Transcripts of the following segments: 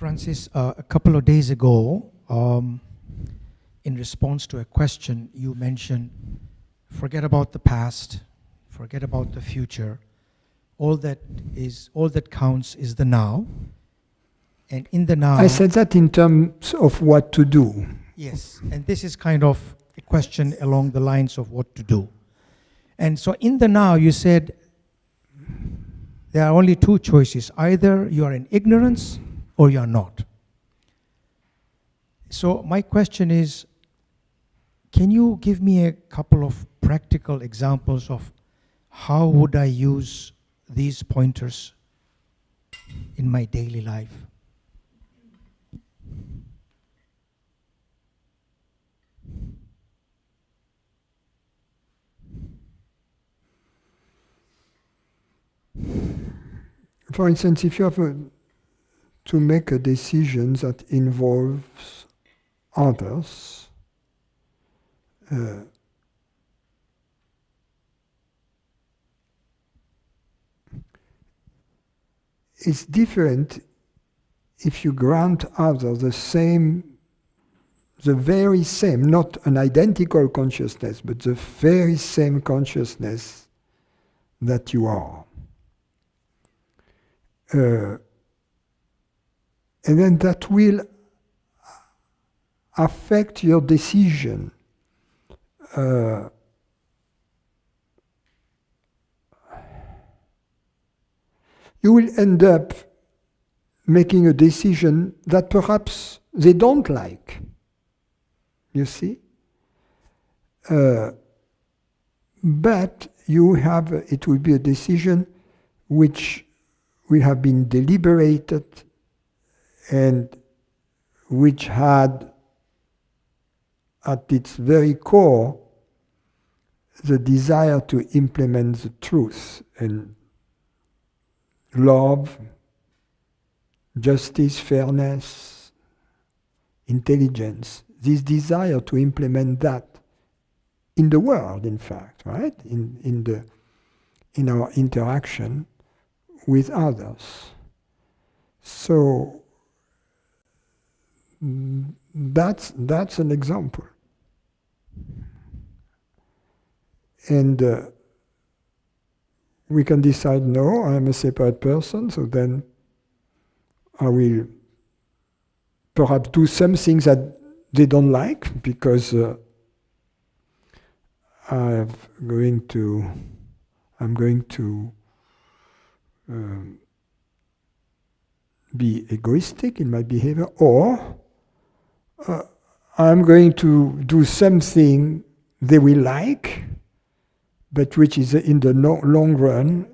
Francis, a couple of days ago, in response to a question, you mentioned, forget about the past, forget about the future. All that counts is the now. And in the now... I said that in terms of what to do. Yes, and this is kind of a question along the lines of what to do. And so in the now, you said there are only two choices. Either you are in ignorance or you are not. So my question is, can you give me a couple of practical examples of how would I use these pointers in my daily life? For instance, if you have to make a decision that involves others, it's different if you grant others the very same, not an identical consciousness, but the very same consciousness that you are. And then that will affect your decision. You will end up making a decision that perhaps they don't like. You see? But it will be a decision which will have been deliberated and which had at its very core the desire to implement the truth and love, justice, fairness, intelligence. This desire to implement that in the world, in fact, right? In our interaction with others. So that's an example. And we can decide, no, I am a separate person, so then I will perhaps do some things that they don't like, because I'm going to be egoistic in my behavior, or I'm going to do something they will like, but which is in the long run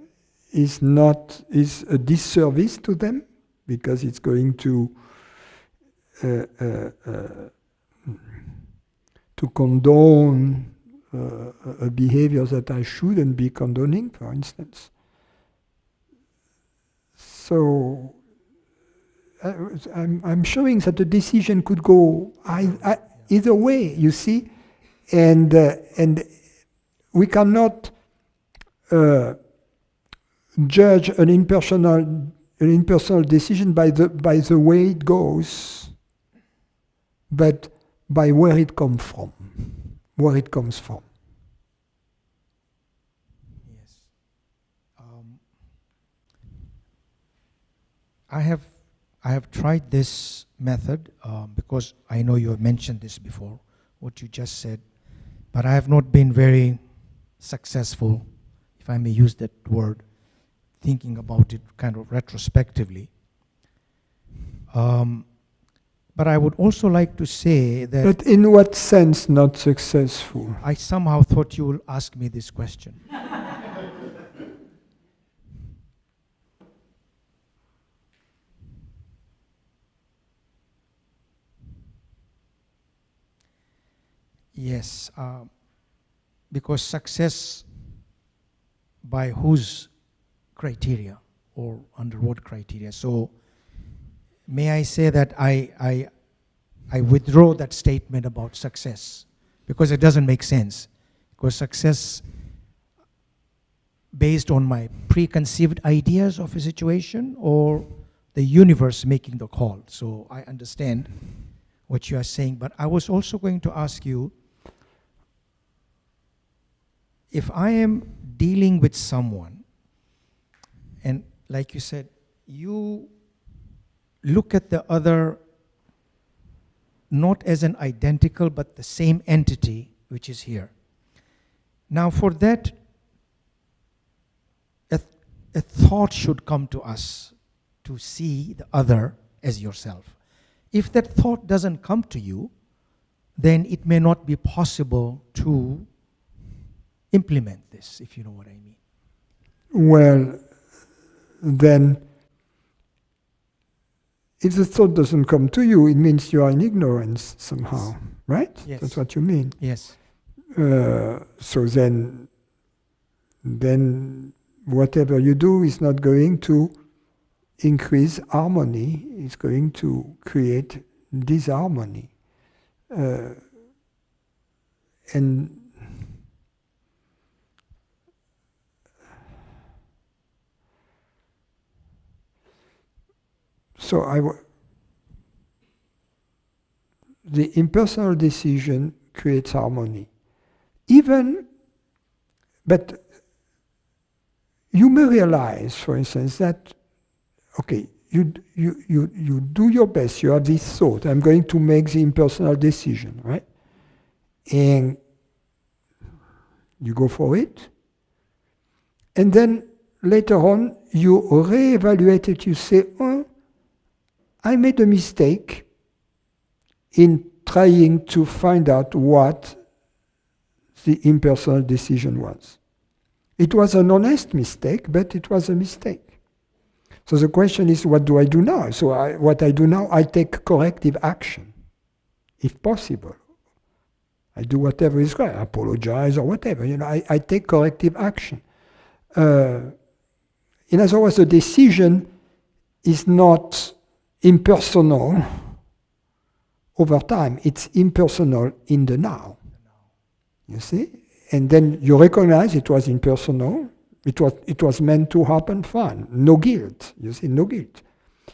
is a disservice to them, because it's going to condone a behavior that I shouldn't be condoning, for instance. So I'm showing that the decision could go either way, you see, and we cannot judge an impersonal decision by the way it goes, but by where it comes from. Yes. I have tried this method because I know you have mentioned this before, what you just said, but I have not been very successful, if I may use that word, thinking about it kind of retrospectively. But I would also like to say that... But in what sense not successful? I somehow thought you will ask me this question. Yes, because success by whose criteria or under what criteria? So may I say that I withdraw that statement about success, because it doesn't make sense. Because success based on my preconceived ideas of a situation, or the universe making the call. So I understand what you are saying, but I was also going to ask you, if I am dealing with someone, and like you said, you look at the other not as an identical, but the same entity which is here. Now for that, a thought should come to us to see the other as yourself. If that thought doesn't come to you, then it may not be possible to implement this, if you know what I mean. Well, then, if the thought doesn't come to you, it means you are in ignorance somehow, right? Yes. That's what you mean. Yes. So then whatever you do is not going to increase harmony, it's going to create disharmony. And so the impersonal decision creates harmony. But you may realize, for instance, that, okay, you do your best, you have this thought, I'm going to make the impersonal decision, right? And you go for it. And then later on, you reevaluate it, you say, oh, I made a mistake in trying to find out what the impersonal decision was. It was an honest mistake, but it was a mistake. So the question is, what do I do now? So what I do now, I take corrective action, if possible. I do whatever is right, I apologize or whatever. I take corrective action. In other words, the decision is not impersonal over time. It's impersonal in the now. You see? And then you recognize it was impersonal. It was meant to happen, fine. No guilt. You see, no guilt.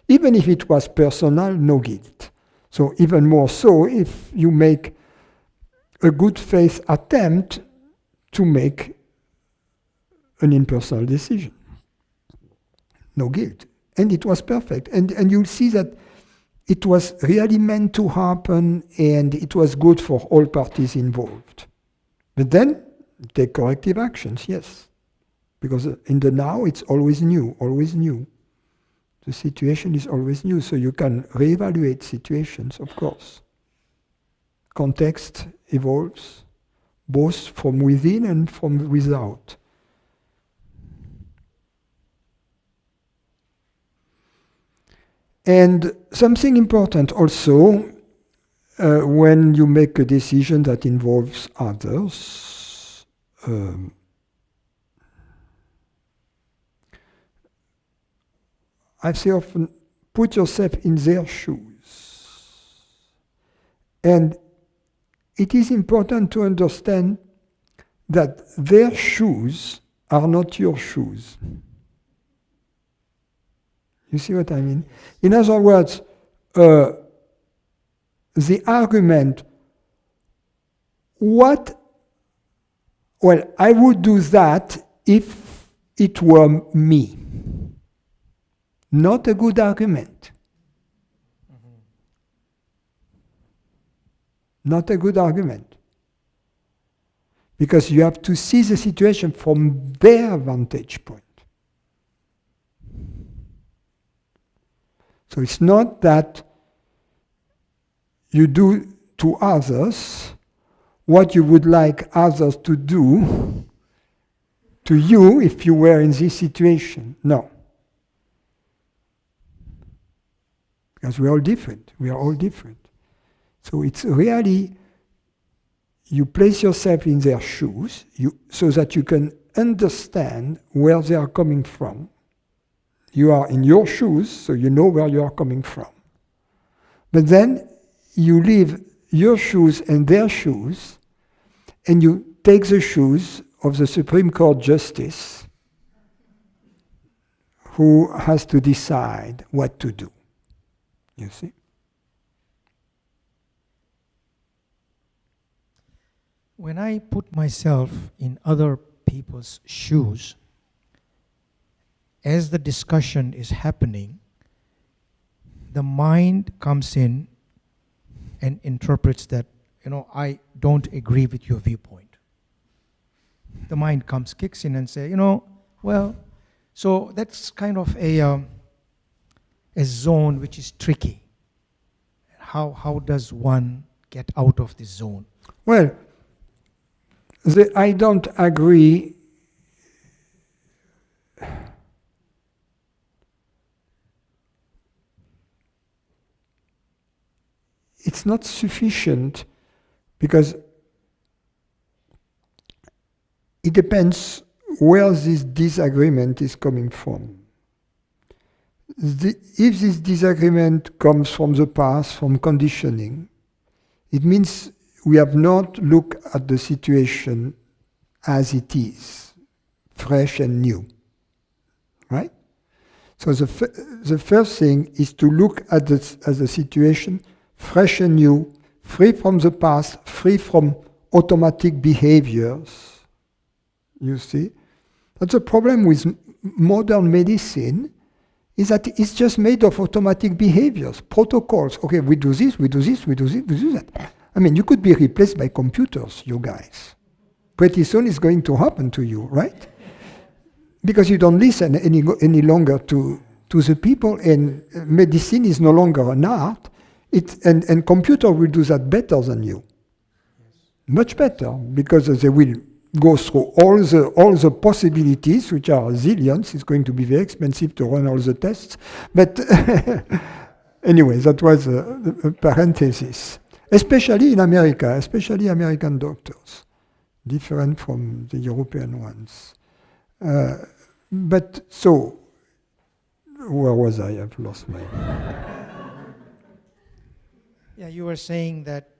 Even if it was personal, no guilt. So even more so if you make a good faith attempt to make an impersonal decision. No guilt. And it was perfect. And you'll see that it was really meant to happen and it was good for all parties involved. But then, take corrective actions, yes. Because in the now, it's always new, always new. The situation is always new, so you can reevaluate situations, of course. Context evolves, both from within and from without. And something important also, when you make a decision that involves others, I say often, put yourself in their shoes. And it is important to understand that their shoes are not your shoes. You see what I mean? In other words, the argument, I would do that if it were me. Not a good argument. Mm-hmm. Not a good argument. Because you have to see the situation from their vantage point. So it's not that you do to others what you would like others to do to you if you were in this situation. No. Because we're all different. We are all different. So it's really, you place yourself in their shoes so that you can understand where they are coming from. You are in your shoes, so you know where you are coming from. But then you leave your shoes and their shoes, and you take the shoes of the Supreme Court Justice, who has to decide what to do. You see? When I put myself in other people's shoes, as the discussion is happening, the mind comes in and interprets that, I don't agree with your viewpoint. The mind kicks in and say, so that's kind of a zone which is tricky. How does one get out of this zone? Well, I don't agree. It's not sufficient because it depends where this disagreement is coming from. If this disagreement comes from the past, from conditioning, it means we have not looked at the situation as it is, fresh and new, right? So the first thing is to look at the situation fresh and new, free from the past, free from automatic behaviors. You see? But the problem with modern medicine is that it's just made of automatic behaviors, protocols. Okay, we do this, we do this, we do this, we do that. I mean, you could be replaced by computers, you guys. Pretty soon it's going to happen to you, right? Because you don't listen any longer to the people, and medicine is no longer an art. And computer will do that better than you. Much better, because they will go through all the possibilities, which are zillions. It's going to be very expensive to run all the tests. But anyway, that was a parenthesis. Especially in America, especially American doctors, different from the European ones. But so, where was I? I've lost my... Yeah, you were saying that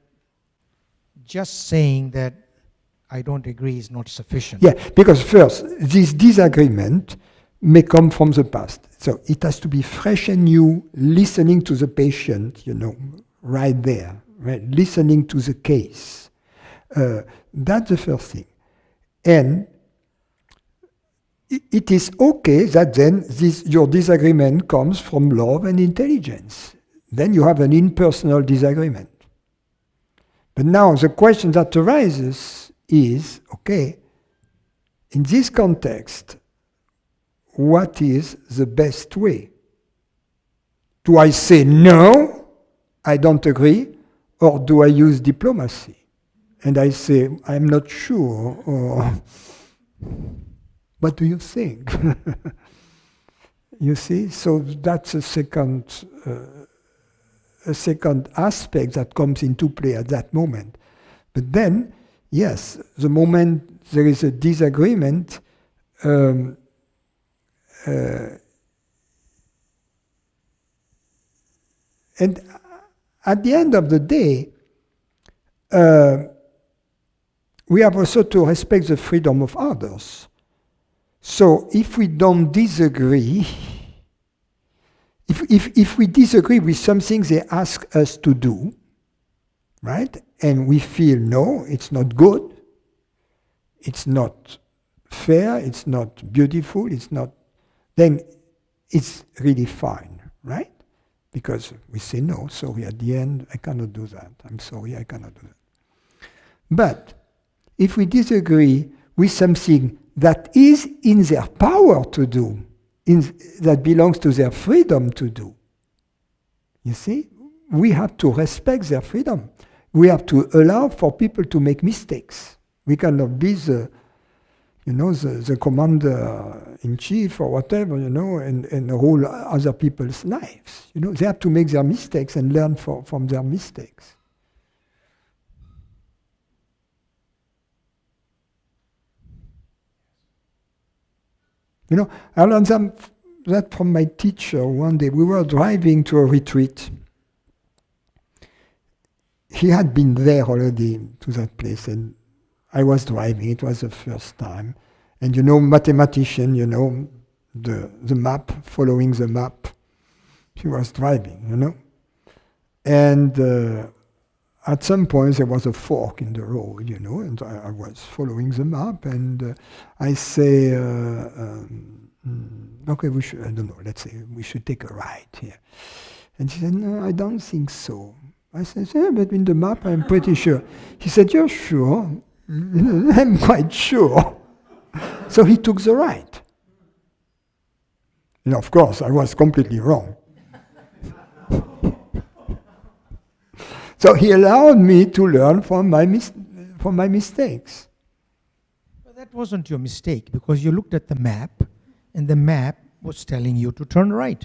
just saying that I don't agree is not sufficient. Yeah, because first, this disagreement may come from the past. So it has to be fresh and new, listening to the patient, right there, right? Listening to the case. That's the first thing. And it is okay that then your disagreement comes from love and intelligence. Then you have an impersonal disagreement. But now the question that arises is, okay, in this context, what is the best way? Do I say no, I don't agree, or do I use diplomacy? And I say, I'm not sure, or what do you think? You see, so that's a second aspect that comes into play at that moment. But then, yes, the moment there is a disagreement, and at the end of the day, we have also to respect the freedom of others. So if we don't disagree, if we disagree with something they ask us to do, right, and we feel, no, it's not good, it's not fair, it's not beautiful, it's not, then it's really fine, right? Because we say, no, sorry, at the end, I cannot do that. I'm sorry, I cannot do that. But if we disagree with something that is in their power to do, that belongs to their freedom to do, you see, we have to respect their freedom. We have to allow for people to make mistakes. We cannot be the commander-in-chief or whatever, and rule other people's lives. They have to make their mistakes and learn from their mistakes. I learned that from my teacher one day. We were driving to a retreat. He had been there already to that place, and I was driving. It was the first time. And mathematician, the map, following the map. She was driving, you know. And at some point there was a fork in the road, you know, and I was following the map, and I say, okay, we should, I don't know, let's say we should take a right here. And she said, no, I don't think so. I said, yeah, but in the map I'm pretty sure. He said, you're sure? I'm quite sure. So he took the right. And of course, I was completely wrong. So he allowed me to learn from my mistakes. But that wasn't your mistake, because you looked at the map, and the map was telling you to turn right.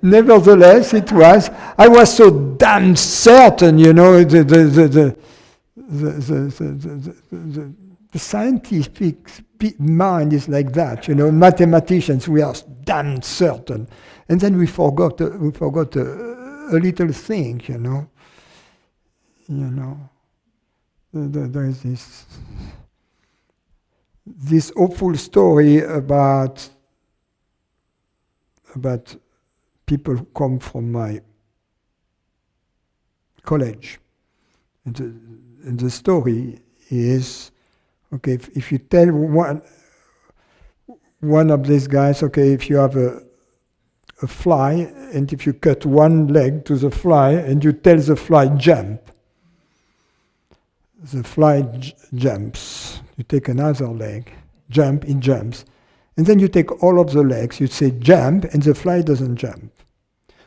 Nevertheless, I was so damn certain, you know, the scientific mind is like that, you know, mathematicians, we are damn certain. And then we forgot a little thing, you know. There is this awful story about people who come from my college. And the story is, okay, if you tell one of these guys, okay, if you have a fly, and if you cut one leg to the fly, and you tell the fly jump, the fly jumps. You take another leg, jump, it jumps. And then you take all of the legs, you say jump, and the fly doesn't jump.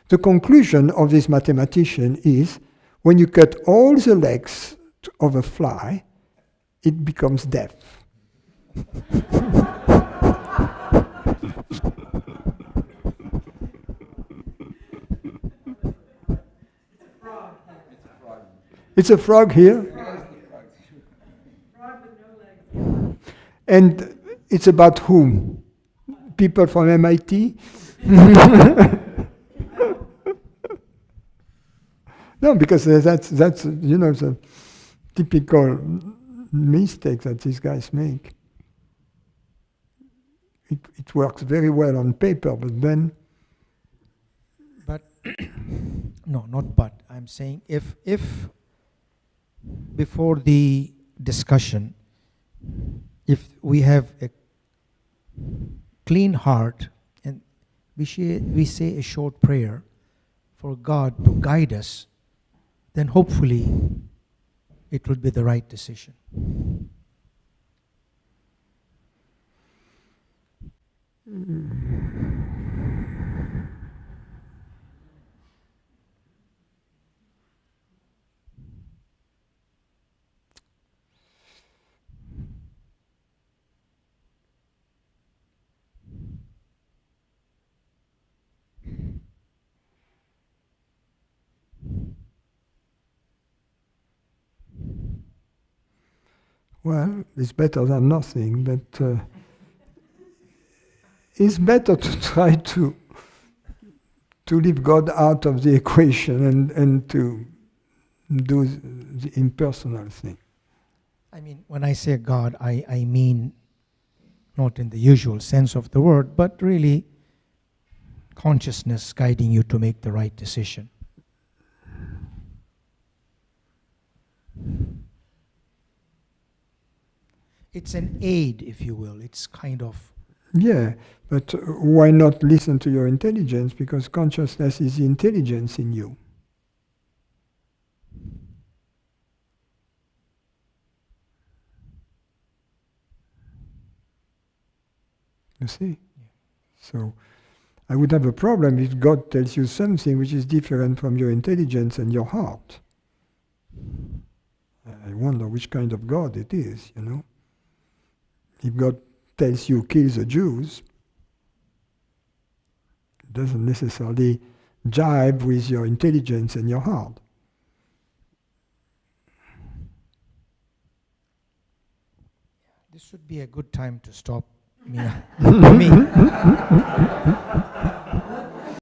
The conclusion of this mathematician is, when you cut all the legs of a fly, it becomes deaf. It's a frog here. And it's about whom? People from MIT? No, because that's you know, the typical mistake that these guys make. It works very well on paper, but then... But, no, not but. I'm saying if before the discussion, if we have a clean heart and we say a short prayer for God to guide us, then hopefully it will be the right decision. Well, it's better than nothing, but it's better to try to leave God out of the equation and to do the impersonal thing. I mean, when I say God, I mean not in the usual sense of the word, but really consciousness guiding you to make the right decision. It's an aid, if you will. It's kind of... Yeah, but why not listen to your intelligence? Because consciousness is the intelligence in you. You see? Yeah. So I would have a problem if God tells you something which is different from your intelligence and your heart. I wonder which kind of God it is, you know? If God tells you kill the Jews, it doesn't necessarily jibe with your intelligence and your heart. This would be a good time to stop, Mia. For me.